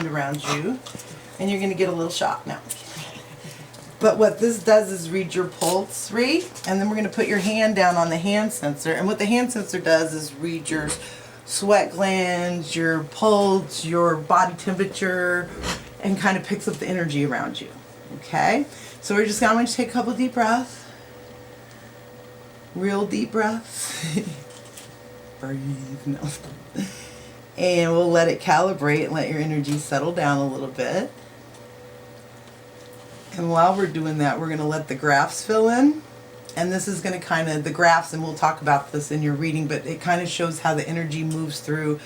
around you, and you're going to get a little shock now. But what this does is read your pulse rate, and then we're going to put your hand down on the hand sensor. And what the hand sensor does is read your sweat glands, your pulse, your body temperature, and kind of picks up the energy around you. Okay? So we're just going to take a couple deep breaths. Real deep breaths. Breathe. No. And we'll let it calibrate and let your energy settle down a little bit. And while we're doing that, we're going to let the graphs fill in. And this is going to kind of, the graphs, and we'll talk about this in your reading, but it kind of shows how the energy moves through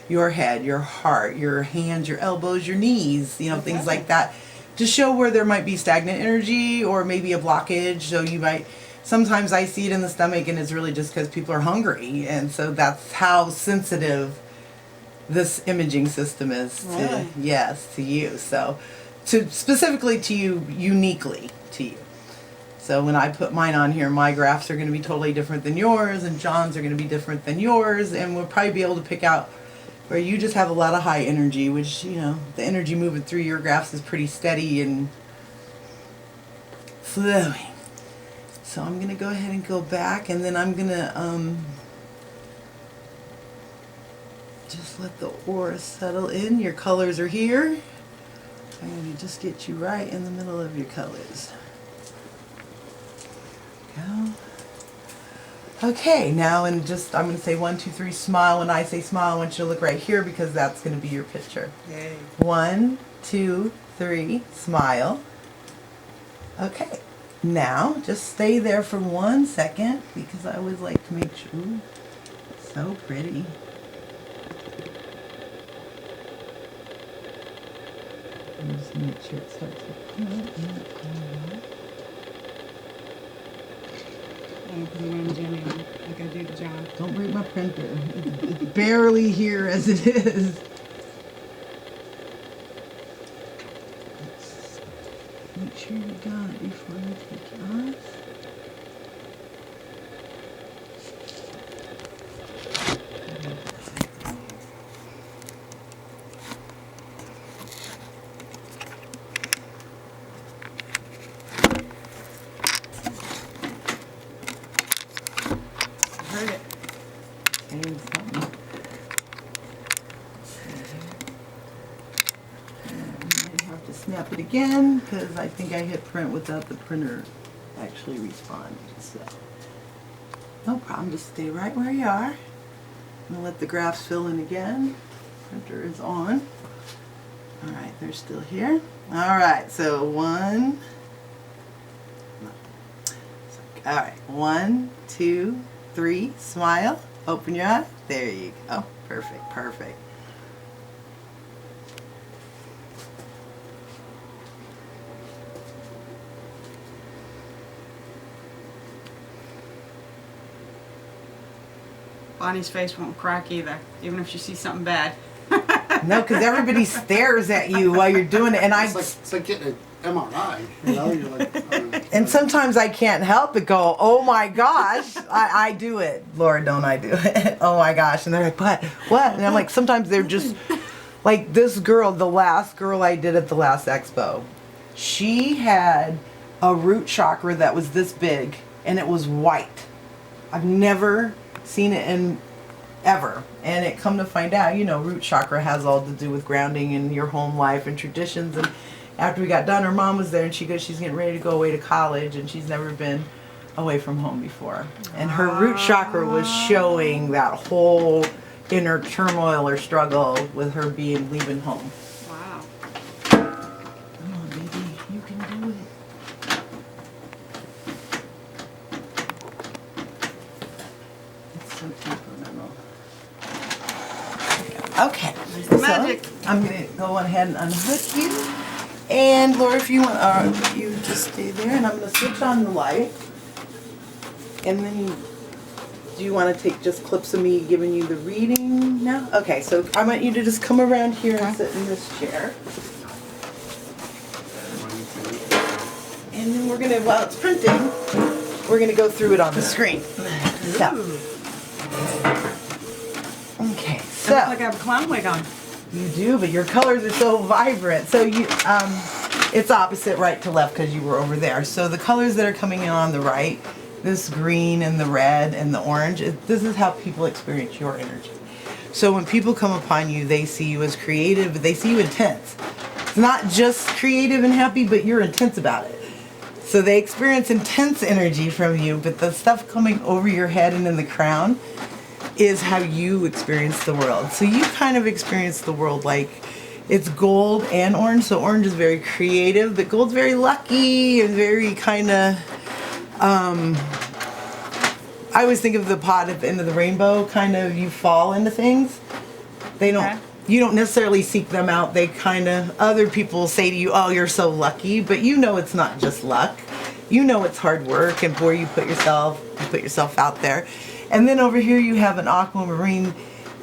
your head, your heart, your hands, your elbows, your knees, you know, things like that, to show where there might be stagnant energy or maybe a blockage. So you might, sometimes I see it in the stomach, and it's really just because people are hungry. And so that's how sensitive this imaging system is to, yes, to you. So specifically to you, uniquely to you. So when I put mine on here, my graphs are going to be totally different than yours, and John's are going to be different than yours, and we'll probably be able to pick out where you just have a lot of high energy, which, you know, the energy moving through your graphs is pretty steady and flowing. So I'm going to go ahead and go back, and then I'm going to just let the aura settle in. Your colors are here. I'm going to just get you right in the middle of your colors. Go. Okay, now and just, I'm going to say 1, 2, 3, smile. When I say smile, I want you to look right here because that's going to be your picture. Yay. 1, 2, 3, smile. Okay, now just stay there for 1 second because I always like to make sure. Ooh, so pretty. Just make sure it starts to come out. I'm going to put it on Jenny like I do to John. Don't break my printer. It's barely here as it is. Let's make sure you got it before you take it off. Heard it. And something. I might have to snap it again because I think I hit print without the printer actually responding. So no problem, just stay right where you are. I'm going to let the graphs fill in again. Printer is on. Alright, they're still here. Alright, so 1. Alright, 1, 2, 3, smile, open your eye, there you go, perfect, perfect. Bonnie's face won't crack either, even if she sees something bad. No, because everybody stares at you while you're doing it, and it's like getting an MRI, you know, you're like, and sometimes I can't help but go, oh my gosh, I do it. Lord, don't I do it. Oh my gosh. And they're like, what? And I'm like, sometimes they're just, like this girl, the last girl I did at the last expo, she had a root chakra that was this big, and it was white. I've never seen it in ever. And it come to find out, you know, root chakra has all to do with grounding in your home life and traditions. And after we got done, her mom was there, and she goes, she's getting ready to go away to college, and she's never been away from home before. And her root chakra was showing that whole inner turmoil or struggle with her leaving home. Wow. Come on, baby, you can do it. It's so temperamental. Okay, so magic. I'm going to go ahead and unhook you. And Laura, if you want, you just stay there, and I'm going to switch on the light. And then do you want to take just clips of me giving you the reading now? Okay, so I want you to just come around here and sit in this chair. And then we're going to, while it's printing, we're going to go through it on the screen. So. Okay, so. I look like I have a clown wig on. You do, but your colors are so vibrant. So you, it's opposite right to left because you were over there. So the colors that are coming in on the right, this green and the red and the orange, this is how people experience your energy. So when people come upon you, they see you as creative, but they see you intense. It's not just creative and happy, but you're intense about it. So they experience intense energy from you, but the stuff coming over your head and in the crown is how you experience the world. So you kind of experience the world like it's gold and orange. So orange is very creative, but gold's very lucky and very kind of, I always think of the pot at the end of the rainbow, kind of you fall into things. They don't, Okay. you don't necessarily seek them out. They kind of, other people say to you, oh, you're so lucky, but you know it's not just luck. You know it's hard work and where you put yourself out there. And then over here you have an aquamarine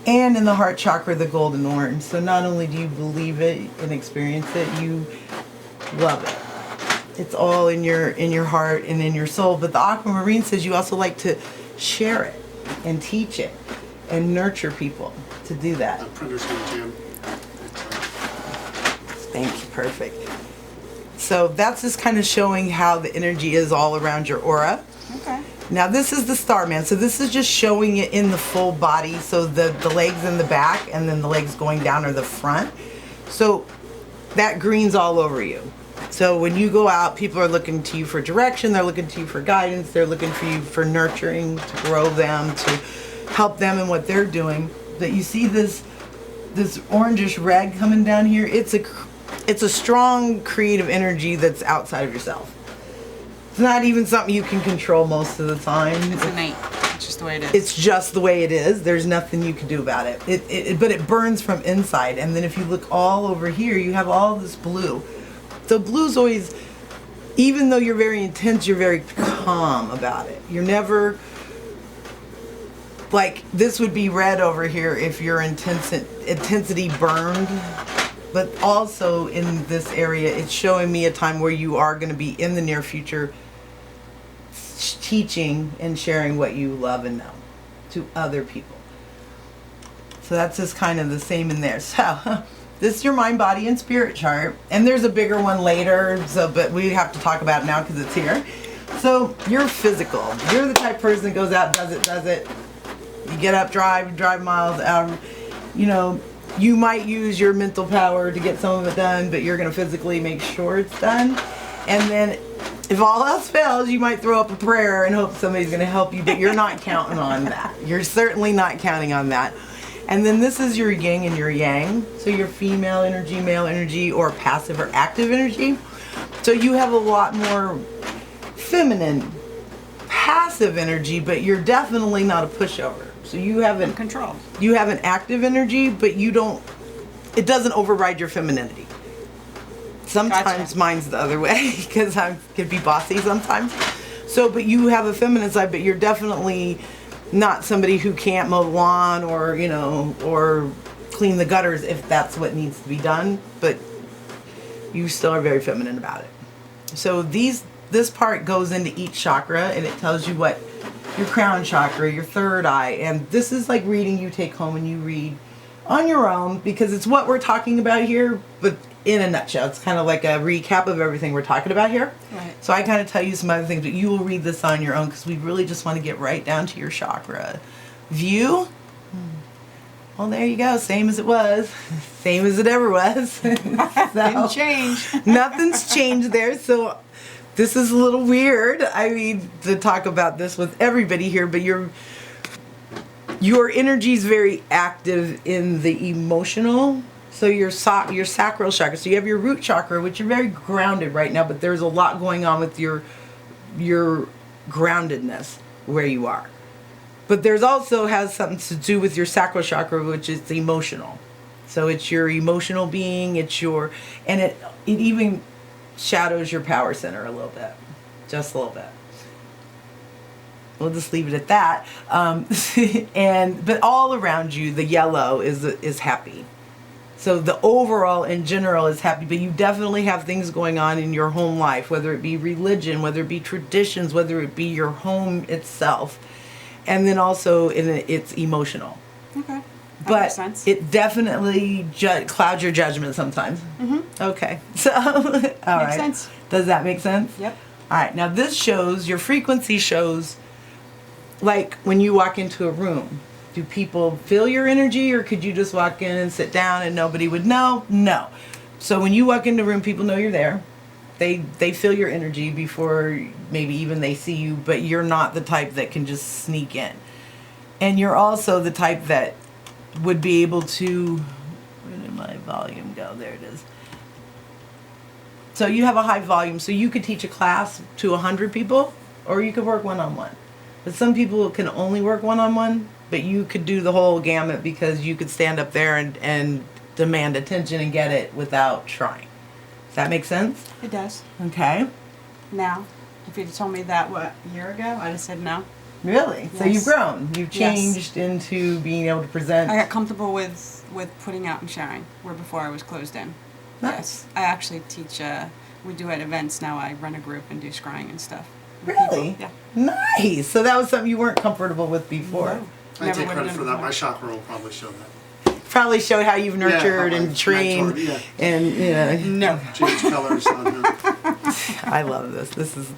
and in the heart chakra, the golden orange. So not only do you believe it and experience it, you love it. It's all in your heart and in your soul. But the aquamarine says you also like to share it and teach it and nurture people to do that. Printer's gonna jam. Thank you, perfect. So that's just kind of showing how the energy is all around your aura. Okay. Now this is the Starman, so this is just showing it in the full body, so the legs in the back and then the legs going down are the front. So that green's all over you. So when you go out, people are looking to you for direction, they're looking to you for guidance, they're looking for you for nurturing, to grow them, to help them in what they're doing. But you see this orangish red coming down here, it's a strong creative energy that's outside of yourself. It's not even something you can control most of the time. It's innate. It's just the way it is. It's just the way it is. There's nothing you can do about it. But it burns from inside. And then if you look all over here, you have all this blue. So blue's always, even though you're very intense, you're very calm about it. You're never, like this would be red over here if your intensity burned. But also in this area, it's showing me a time where you are going to be in the near future teaching and sharing what you love and know to other people. So that's just kind of the same in there. So this is your mind, body, and spirit chart. And there's a bigger one later, but we have to talk about it now because it's here. So you're physical. You're the type of person that goes out, does it. You get up, drive miles out, you know. You might use your mental power to get some of it done, but you're going to physically make sure it's done. And then if all else fails, you might throw up a prayer and hope somebody's going to help you, but you're not counting on that. You're certainly not counting on that. And then this is your yin and your yang. So your female energy, male energy, or passive or active energy. So you have a lot more feminine, passive energy, but you're definitely not a pushover. So you haven't control. You have an active energy, but it doesn't override your femininity. Sometimes Gotcha. Mine's the other way because I could be bossy sometimes. So, but you have a feminine side, but you're definitely not somebody who can't mow the lawn or, you know, or clean the gutters if that's what needs to be done, but you still are very feminine about it. So this part goes into each chakra and it tells you what your crown chakra, your third eye, and this is like reading you take home and you read on your own because it's what we're talking about here, but in a nutshell. It's kind of like a recap of everything we're talking about here. Right. So I kind of tell you some other things, but you will read this on your own because we really just want to get right down to your chakra view. Well, there you go. Same as it was. Same as it ever was. Didn't change. Nothing's changed there. So this is a little weird. I mean, to talk about this with everybody here, but your energy is very active in the emotional. So your sacral chakra. So you have your root chakra, which you're very grounded right now, but there's a lot going on with your groundedness where you are. But there's also has something to do with your sacral chakra, which is the emotional. So it's your emotional being. It even shadows your power center a little bit, just a little bit. We'll just leave it at that. But all around you, the yellow is happy. So the overall in general is happy, but you definitely have things going on in your home life, whether it be religion, whether it be traditions, whether it be your home itself, and then also it's emotional. Okay. but makes sense. it definitely clouds your judgment sometimes. Okay, so all right. sense. Does that make sense? Yep. All right, now this shows, your frequency shows, like when you walk into a room, do people feel your energy, or could you just walk in and sit down and nobody would know? No. So when you walk into a room, people know you're there. They feel your energy before maybe even they see you, but you're not the type that can just sneak in. And you're also the type that would be able to, where did my volume go? There it is. So you have a high volume, so you could teach a class to 100 people, or you could work one-on-one. But some people can only work one-on-one, but you could do the whole gamut because you could stand up there and demand attention and get it without trying. Does that make sense? It does. Okay. Now, if you'd told me that, what, a year ago, I'd have said no. Really? So Yes. you've grown. You've Yes. changed into being able to present. I got comfortable with putting out and sharing, where before I was closed in. Nice. Yes. I actually teach, we do at events now, I run a group and do scrying and stuff. with Really? people. Yeah. Nice. So that was something you weren't comfortable with before. No. I Never take would've credit done for it that. before. My chakra will probably show that. Probably showed how you've nurtured how I and trained mentored, and No. Change colors on her. I love this.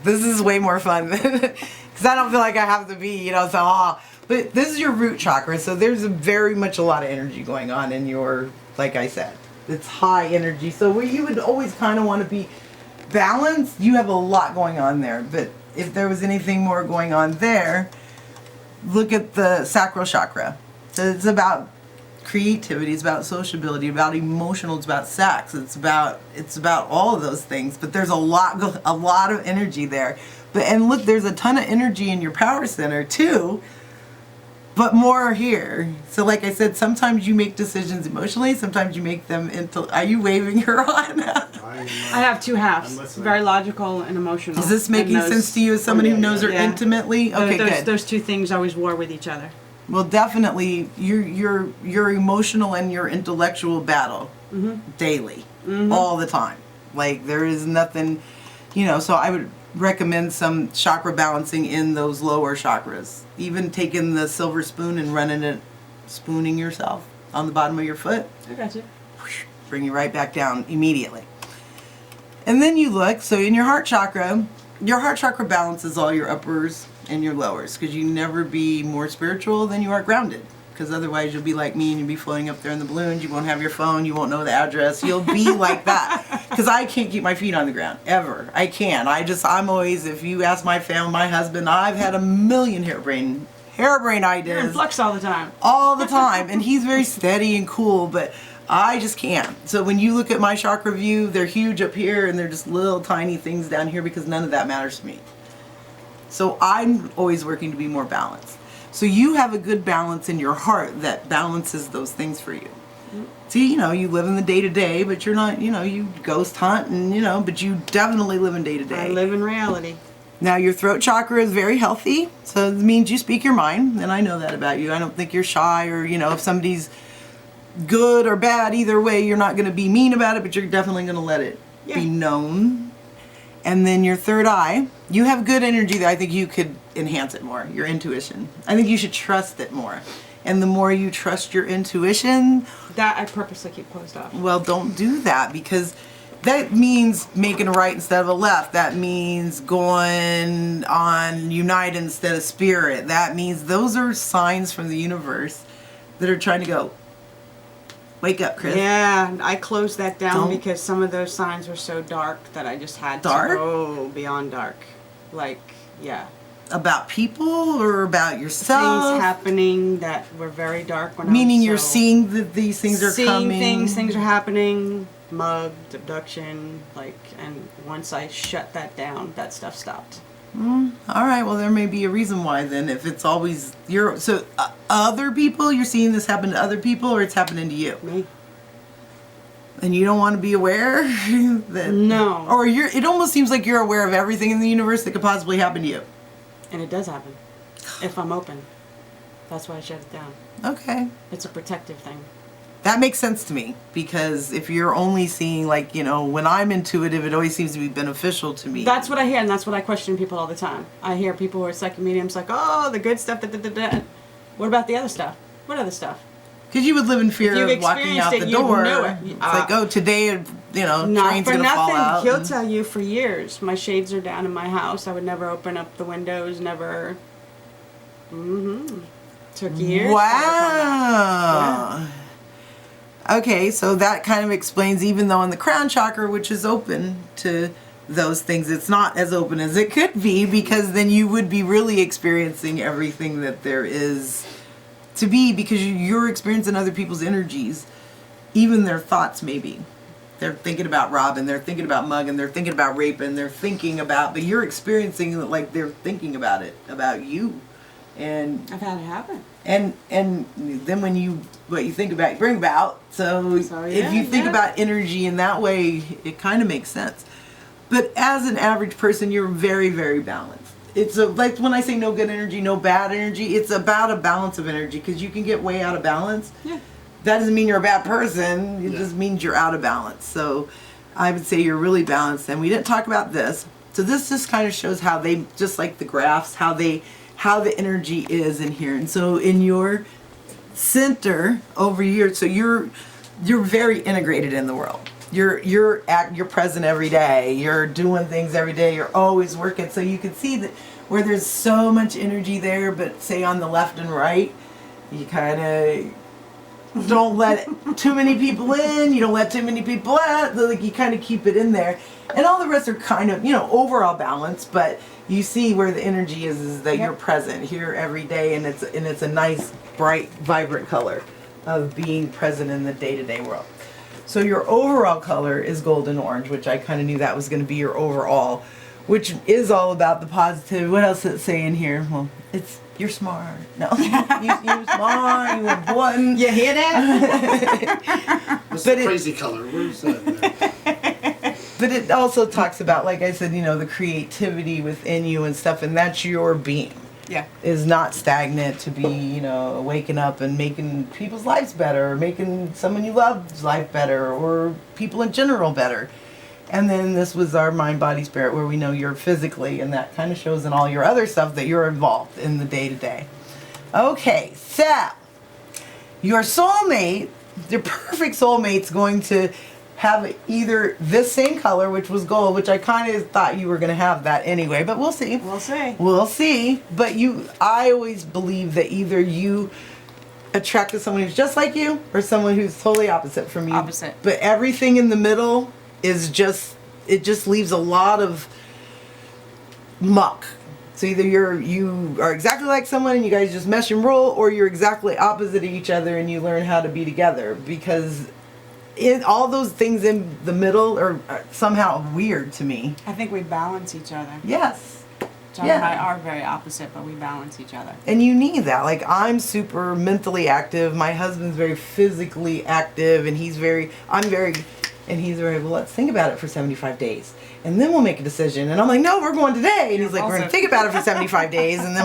This is way more fun because I don't feel like I have to be, so but this is your root chakra, so there's very much a lot of energy going on in your, like I said, it's high energy. So where you would always kind of want to be balanced, you have a lot going on there. But if there was anything more going on there, look at the sacral chakra. So it's about creativity, it's about sociability, about emotional, it's about sex, it's about all of those things. But there's a lot of energy there. And look, there's a ton of energy in your power center too, but more here. So like I said, sometimes you make decisions emotionally, sometimes you make them into. Are you waving her on? I have two halves, I'm listening. very logical and emotional. Is this making And those- sense to you as somebody who yeah, knows her yeah. intimately? Okay, those, good. Those two things always war with each other. Well, definitely, your emotional and your intellectual battle daily, all the time. Like there is nothing, So I would recommend some chakra balancing in those lower chakras. Even taking the silver spoon and running it, spooning yourself on the bottom of your foot, I got you. bring you right back down immediately. And then you look. So in your heart chakra balances all your uppers and your lowers, because you never be more spiritual than you are grounded, because otherwise you'll be like me and you'll be floating up there in the balloons. You won't have your phone, you won't know the address, you'll be like that, because I can't keep my feet on the ground ever. I can't. I'm always, if you ask my family, my husband, I've had a million harebrained You're in ideas flux all the time. all the time, and he's very steady and cool, but I just can't. So when you look at my chakra view, they're huge up here and they're just little tiny things down here, because none of that matters to me. So I'm always working to be more balanced. So you have a good balance in your heart that balances those things for you. See, you live in the day-to-day, but you're not, you ghost hunt and, but you definitely live in I day-to-day. live in reality. Now your throat chakra is very healthy, so it means you speak your mind, and I know that about you. I don't think you're shy, or, if somebody's good or bad, either way, you're not going to be mean about it, but you're definitely going to let it be known. And then your third eye, you have good energy that I think you could enhance it more, your intuition. I think you should trust it more. And the more you trust your intuition, That I purposely keep closed off. well, don't do that, because that means making a right instead of a left. That means going on Unite instead of Spirit. That means those are signs from the universe that are trying to go, wake up, Chris. Yeah, I closed that down Don't- because some of those signs were so dark that I just had Dark? to go beyond dark. Like, yeah. About people or about yourself? Things happening that were very dark when Meaning I was you're so- seeing that these things are seeing coming. things are happening, mugged, abduction, and once I shut that down, that stuff stopped. All right, well, there may be a reason why then, if it's always other people, you're seeing this happen to other people, or it's happening to you, Me? and you don't want to be aware that No. or it almost seems like you're aware of everything in the universe that could possibly happen to you. And it does happen. If I'm open. That's why I shut it down. Okay, It's a protective thing. that makes sense to me, because if you're only seeing, like, when I'm intuitive, it always seems to be beneficial to me. That's what I hear, and that's what I question people all the time. I hear people who are psychic mediums like, oh, the good stuff, da, da, da, da. What about the other stuff? What other stuff? Because you would live in fear If you've of walking out the experienced it, door. you'd know it. It's like, oh, today, Not train's for gonna fall nothing. out. He'll tell you for years. My shades are down in my house. I would never open up the windows. Never. Took years. Wow. Okay, so that kind of explains, even though in the crown chakra, which is open to those things, it's not as open as it could be, because then you would be really experiencing everything that there is to be, because you're experiencing other people's energies, even their thoughts maybe. They're thinking about robbing, they're thinking about mugging, they're thinking about raping, they're thinking about, but you're experiencing it like they're thinking about it, about you. And I've had it happen. and then when what you think about, you bring about. So if you think about energy in that way, it kind of makes sense. But as an average person, you're very, very balanced. It's like when I say no good energy, no bad energy, it's about a balance of energy, because you can get way out of balance. Yeah. That doesn't mean you're a bad person. It just means you're out of balance. So I would say you're really balanced. And we didn't talk about this. So this just kind of shows how they, just like the graphs, how the energy is in here. And so in your center over here, so you're very integrated in the world. You're present every day. You're doing things every day. You're always working. So you can see that where there's so much energy there, but say on the left and right, you kind of don't let too many people in. You don't let too many people out. Like, you kind of keep it in there. And all the rest are kind of, overall balanced, but you see where the energy is that you're present here every day, and it's a nice, bright, vibrant color of being present in the day-to-day world. So your overall color is golden orange, which I kind of knew that was going to be your overall, which is all about the positive. What else does it say in here? Well, you're smart. No, you're smart. You're important. You hear that? That's the crazy color. Where's that? But it also talks about, like I said, the creativity within you and stuff, and that's your being. Yeah. Is not stagnant to be, waking up and making people's lives better, or making someone you love's life better, or people in general better. And then this was our mind, body, spirit, where we know you're physically, and that kind of shows in all your other stuff that you're involved in the day-to-day. Okay, so your soulmate, your perfect soulmate's going to have either this same color, which was gold, which I kind of thought you were going to have that anyway, but we'll see. We'll see. We'll see. But I always believe that either you attracted someone who's just like you, or someone who's totally opposite from you. Opposite. But everything in the middle is it just leaves a lot of muck. So either you are exactly like someone and you guys just mesh and roll, or you're exactly opposite of each other and you learn how to be together, because all those things in the middle are somehow weird to me. I think we balance each other. Yes. John and I are very opposite, but we balance each other. And you need that. Like, I'm super mentally active. My husband's very physically active, and he's very, well, let's think about it for 75 days. And then we'll make a decision. And I'm like, no, we're going today. And he's like, we're going to think about it for 75 days. And then